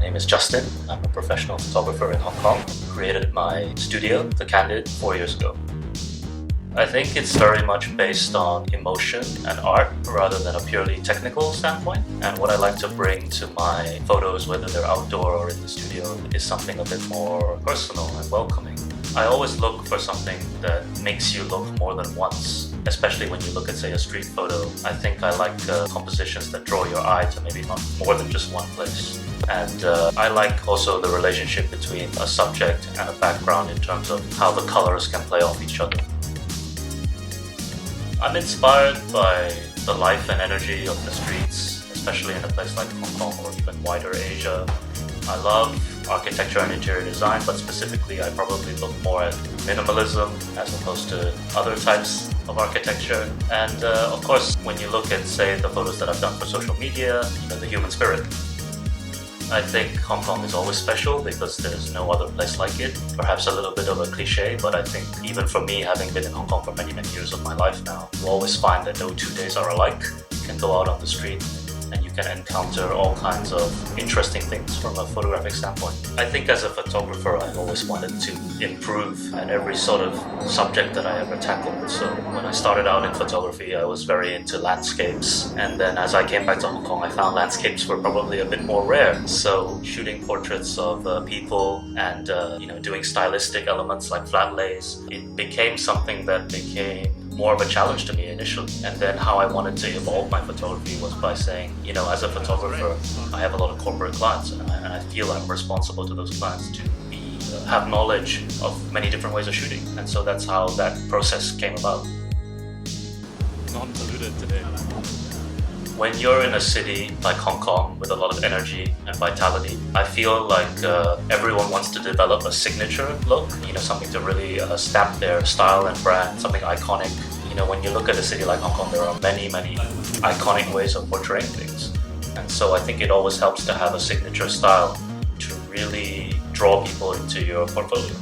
name is Justin. I'm a professional photographer in Hong Kong. Created my studio, The Candid, 4 years ago. I think it's very much based on emotion and art rather than a purely technical standpoint. And what I like to bring to my photos, whether they're outdoor or in the studio, is something a bit more personal and welcoming. I always look for something that makes you look more than once, especially when you look at, say, a street photo. I think I like compositions that draw your eye to maybe not more than just one place. And I like also the relationship between a subject and a background in terms of how the colors can play off each other. I'm inspired by the life and energy of the streets, especially in a place like Hong Kong or even wider Asia. I love architecture and interior design, but specifically I probably look more at minimalism as opposed to other types of architecture. And of course, when you look at, say, the photos that I've done for social media, the human spirit. I think Hong Kong is always special because there's no other place like it. Perhaps a little bit of a cliche, but I think even for me, having been in Hong Kong for many, many years of my life now, you always find that no 2 days are alike. You can go out on the street and you can encounter all kinds of interesting things from a photographic standpoint. I think as a photographer, I've always wanted to improve at every sort of subject that I ever tackled. So when I started out in photography, I was very into landscapes. And then as I came back to Hong Kong, I found landscapes were probably a bit more rare. So shooting portraits of people and doing stylistic elements like flat lays, it became something that became more of a challenge to me initially. And then how I wanted to evolve my photography was by saying, as a photographer, I have a lot of corporate clients and I feel I'm responsible to those clients to have knowledge of many different ways of shooting. And so that's how that process came about. Non-polluted today. When you're in a city like Hong Kong with a lot of energy and vitality, I feel like everyone wants to develop a signature look, something to really stamp their style and brand, something iconic. When you look at a city like Hong Kong, there are many, many iconic ways of portraying things. And so I think it always helps to have a signature style to really draw people into your portfolio.